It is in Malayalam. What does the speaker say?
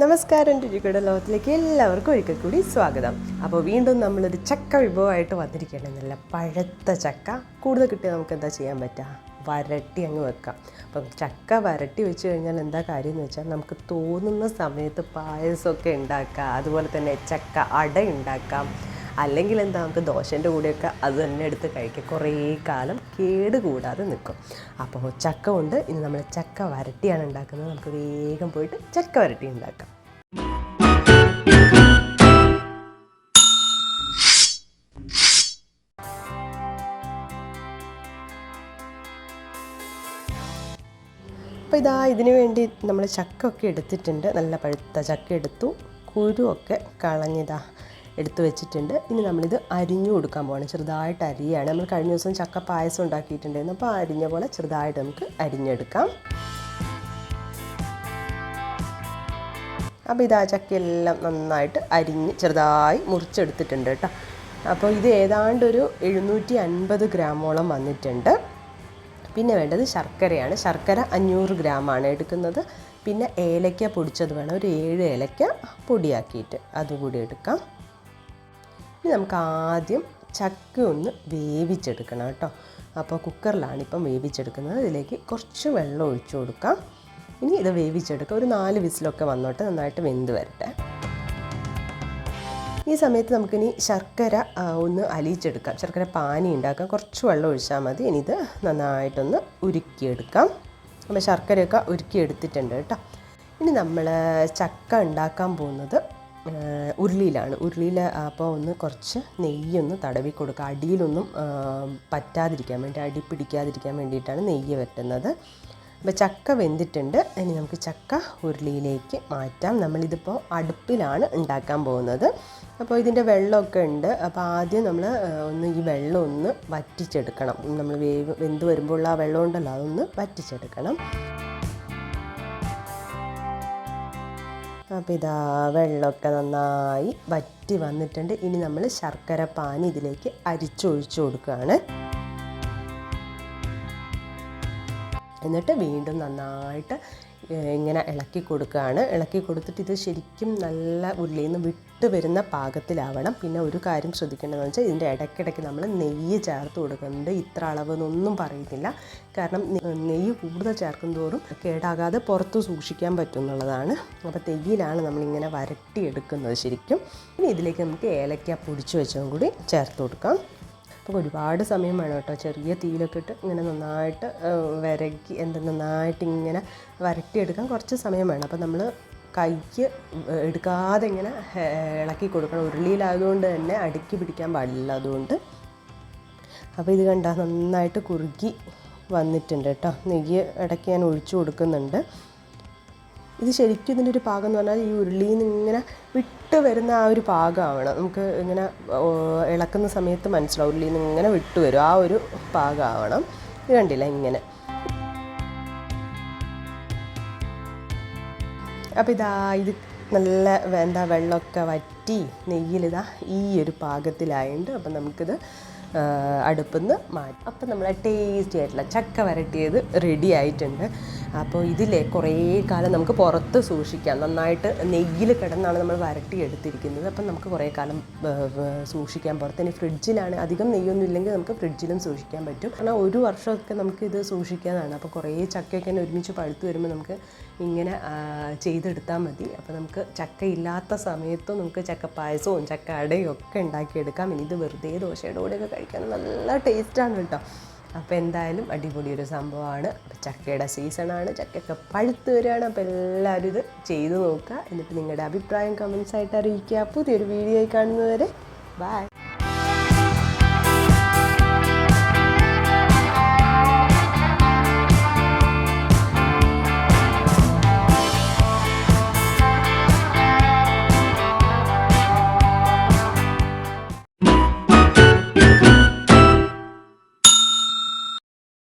നമസ്കാരം, രുചിയുടെ ലോകത്തിലേക്ക് എല്ലാവർക്കും ഒരിക്കൽ കൂടി സ്വാഗതം. അപ്പോൾ വീണ്ടും നമ്മളൊരു ചക്ക വിഭവമായിട്ട് വന്നിരിക്കുകയാണ്. നല്ല പഴുത്ത ചക്ക കൂടുതൽ കിട്ടിയാൽ നമുക്ക് എന്താ ചെയ്യാൻ പറ്റുക? വരട്ടി അങ്ങ് വെക്കാം. അപ്പം ചക്ക വരട്ടി വെച്ച് കഴിഞ്ഞാൽ എന്താ കാര്യം എന്ന് വെച്ചാൽ നമുക്ക് തോന്നുന്ന സമയത്ത് പായസമൊക്കെ ഉണ്ടാക്കാം, അതുപോലെ തന്നെ ചക്ക അട ഉണ്ടാക്കാം, അല്ലെങ്കിൽ എന്താ നമുക്ക് ദോശേൻ്റെ കൂടെയൊക്കെ അത് തന്നെ എടുത്ത് കഴിക്കാം. കുറേ കാലം കേടുകൂടാതെ നിൽക്കും. അപ്പോൾ ചക്ക കൊണ്ട് ഇനി നമ്മൾ ചക്ക വരട്ടിയാണ് ഉണ്ടാക്കുന്നത്. നമുക്ക് വേഗം പോയിട്ട് ചക്ക വരട്ടി ഉണ്ടാക്കാം. അപ്പോൾ ഇതിനു വേണ്ടി നമ്മൾ ചക്ക ഒക്കെ എടുത്തിട്ടുണ്ട്. നല്ല പഴുത്ത ചക്ക എടുത്തു, കുരുവൊക്കെ കളഞ്ഞിതാ എടുത്തു വെച്ചിട്ടുണ്ട്. ഇനി നമ്മളിത് അരിഞ്ഞു കൊടുക്കാൻ പോകണം. ചെറുതായിട്ട് അരിയാണ്. നമ്മൾ കഴിഞ്ഞ ദിവസം ചക്ക പായസം ഉണ്ടാക്കിയിട്ടുണ്ടായിരുന്നു. അപ്പോൾ അരിഞ്ഞ പോലെ ചെറുതായിട്ട് നമുക്ക് അരിഞ്ഞെടുക്കാം. അപ്പോൾ ചക്കയെല്ലാം നന്നായിട്ട് അരിഞ്ഞ് ചെറുതായി മുറിച്ചെടുത്തിട്ടുണ്ട് കേട്ടോ. അപ്പോൾ ഇത് ഏതാണ്ടൊരു 750 ഗ്രാമോളം വന്നിട്ടുണ്ട്. പിന്നെ വേണ്ടത് ശർക്കരയാണ്. ശർക്കര 500 ഗ്രാമാണ് എടുക്കുന്നത്. പിന്നെ ഏലക്ക പൊടിച്ചത് വേണം, ഒരു 7 ഏലക്ക പൊടിയാക്കിയിട്ട് അതുകൂടി എടുക്കാം. ഇനി നമുക്ക് ആദ്യം ചക്ക ഒന്ന് വേവിച്ചെടുക്കണം കേട്ടോ. അപ്പോൾ കുക്കറിലാണ് ഇപ്പം വേവിച്ചെടുക്കുന്നത്. ഇതിലേക്ക് കുറച്ച് വെള്ളം ഒഴിച്ചു കൊടുക്കാം. ഇനി ഇത് വേവിച്ചെടുക്കാം. ഒരു 4 വിസിലൊക്കെ വന്നോട്ട് നന്നായിട്ട് വെന്ത് വരട്ടെ. ഈ സമയത്ത് നമുക്കിനി ശർക്കര ഒന്ന് അലിയിച്ചെടുക്കാം. ശർക്കര പാനി ഉണ്ടാക്കാം. കുറച്ച് വെള്ളം ഒഴിച്ചാൽ മതി. ഇനി ഇത് നന്നായിട്ടൊന്ന് ഉരുക്കിയെടുക്കാം. അപ്പോൾ ശർക്കരയൊക്കെ ഉരുക്കിയെടുത്തിട്ടുണ്ട് കേട്ടോ. ഇനി നമ്മൾ ചക്ക ഉണ്ടാക്കാൻ പോകുന്നത് ഉരുളിയിലാണ്. ഉരുളിയിൽ അപ്പോൾ ഒന്ന് കുറച്ച് നെയ്യൊന്ന് തടവി കൊടുക്കുക. അടിയിലൊന്നും പറ്റാതിരിക്കാൻ വേണ്ടി, അടി പിടിക്കാതിരിക്കാൻ വേണ്ടിയിട്ടാണ് നെയ്യ് വറ്റുന്നത്. അപ്പോൾ ചക്ക വെന്തിട്ടുണ്ട്. ഇനി നമുക്ക് ചക്ക ഉരുളിയിലേക്ക് മാറ്റാം. നമ്മളിതിപ്പോൾ അടുപ്പിലാണ് ഉണ്ടാക്കാൻ പോകുന്നത്. അപ്പോൾ ഇതിൻ്റെ വെള്ളമൊക്കെ ഉണ്ട്. അപ്പോൾ ആദ്യം നമ്മൾ ഈ വെള്ളം ഒന്ന് വറ്റിച്ചെടുക്കണം. നമ്മൾ വെന്ത് വരുമ്പോൾ ആ വെള്ളം ഉണ്ടല്ലോ, അതൊന്ന് വറ്റിച്ചെടുക്കണം. അപ്പോൾ വെള്ളമൊക്കെ നന്നായി വറ്റി വന്നിട്ടുണ്ട്. ഇനി നമ്മൾ ശർക്കര പാനി ഇതിലേക്ക് അരിച്ചൊഴിച്ചു കൊടുക്കുകയാണ്. എന്നിട്ട് വീണ്ടും നന്നായിട്ട് ഇങ്ങനെ ഇളക്കി കൊടുക്കുകയാണ്. ഇളക്കി കൊടുത്തിട്ട് ഇത് ശരിക്കും നല്ല ഉള്ളിൽ നിന്ന് വിട്ട് വരുന്ന പാകത്തിലാവണം. പിന്നെ ഒരു കാര്യം ശ്രദ്ധിക്കേണ്ടതെന്ന് വെച്ചാൽ ഇതിൻ്റെ ഇടയ്ക്കിടയ്ക്ക് നമ്മൾ നെയ്യ് ചേർത്ത് കൊടുക്കുന്നുണ്ട്. ഇത്ര അളവെന്നൊന്നും പറയുന്നില്ല. കാരണം നെയ്യ് കൂടുതൽ ചേർക്കും തോറും കേടാകാതെ പുറത്ത് സൂക്ഷിക്കാൻ പറ്റും എന്നുള്ളതാണ്. അപ്പോൾ നെയ്യിലാണ് നമ്മളിങ്ങനെ വരട്ടിയെടുക്കുന്നത് ശരിക്കും. ഇനി ഇതിലേക്ക് നമുക്ക് ഏലക്ക പൊടിച്ച് വെച്ചതും കൂടി ചേർത്ത് കൊടുക്കാം. അപ്പോൾ ഒരുപാട് സമയം വേണം കേട്ടോ. ചെറിയ തീയിലൊക്കെ ഇട്ട് ഇങ്ങനെ നന്നായിട്ട് വിരകി നന്നായിട്ട് ഇങ്ങനെ വരട്ടിയെടുക്കാൻ കുറച്ച് സമയം വേണം. അപ്പോൾ നമ്മൾ കൈക്ക് എടുക്കാതെ ഇങ്ങനെ ഇളക്കി കൊടുക്കണം. ഉരുളിയിലായതുകൊണ്ട് തന്നെ അടുക്കി പിടിക്കാൻ പാടില്ല. അതുകൊണ്ട് അപ്പോൾ ഇത് കണ്ടാൽ നന്നായിട്ട് കുറുകി വന്നിട്ടുണ്ട് കേട്ടോ. നെയ്യ് ഇടയ്ക്ക് ഞാൻ ഒഴിച്ചു കൊടുക്കുന്നുണ്ട്. ഇത് ശരിക്കും ഇതിൻ്റെ ഒരു പാകം എന്ന് പറഞ്ഞാൽ ഈ ഉരുളിയിൽ നിന്ന് ഇങ്ങനെ വിട്ട് വരുന്ന ആ ഒരു പാകമാവണം. നമുക്ക് ഇങ്ങനെ ഇളക്കുന്ന സമയത്ത് മനസ്സിലാവും. ഉരുളിയിൽ നിന്ന് ഇങ്ങനെ വിട്ട് വരും, ആ ഒരു പാകമാവണം. ഇത് കണ്ടില്ല ഇങ്ങനെ. അപ്പോൾ ഇത് നല്ല വെള്ളമൊക്കെ വറ്റി നെയ്യിലിതാ ഈ ഒരു പാകത്തിലായുണ്ട്. അപ്പം നമുക്കിത് അടുപ്പിൽ നിന്ന് മാറ്റും. അപ്പം നമ്മൾ ടേസ്റ്റി ആയിട്ടുള്ള ചക്ക വരട്ടിയത് റെഡി ആയിട്ടുണ്ട്. അപ്പോൾ ഇതിലെ കുറേ കാലം നമുക്ക് പുറത്ത് സൂക്ഷിക്കാം. നന്നായിട്ട് നെയ്യിൽ കിടന്നാണ് നമ്മൾ വരട്ടി എടുത്തിരിക്കുന്നത്. അപ്പം നമുക്ക് കുറേ കാലം സൂക്ഷിക്കാൻ പുറത്ത്. ഇനി ഫ്രിഡ്ജിലാണ്, അധികം നെയ്യൊന്നും ഇല്ലെങ്കിൽ നമുക്ക് ഫ്രിഡ്ജിലും സൂക്ഷിക്കാൻ പറ്റും. കാരണം 1 വർഷമൊക്കെ നമുക്കിത് സൂക്ഷിക്കാനാണ്. അപ്പോൾ കുറേ ചക്കയൊക്കെ തന്നെ ഒരുമിച്ച് പഴുത്ത് വരുമ്പോൾ നമുക്ക് ഇങ്ങനെ ചെയ്തെടുത്താൽ മതി. അപ്പോൾ നമുക്ക് ചക്ക ഇല്ലാത്ത സമയത്തും നമുക്ക് ചക്ക പായസവും ചക്ക അടയും ഒക്കെ ഉണ്ടാക്കിയെടുക്കാം. ഇനി ഇത് വെറുതെ ദോശയുടെ കൂടെയൊക്കെ കഴിക്കാൻ നല്ല ടേസ്റ്റാണ് കേട്ടോ. അപ്പോൾ എന്തായാലും അടിപൊളി ഒരു സംഭവമാണ്. അപ്പോൾ ചക്കയുടെ സീസണാണ്, ചക്കയൊക്കെ പഴുത്ത് വരികയാണ്. അപ്പോൾ എല്ലാവരും ഇത് ചെയ്ത് നോക്കുക. എന്നിട്ട് നിങ്ങളുടെ അഭിപ്രായം കമൻസ് ആയിട്ട് അറിയിക്കുക. പുതിയൊരു വീഡിയോ കാണുന്നവരെ ബൈ.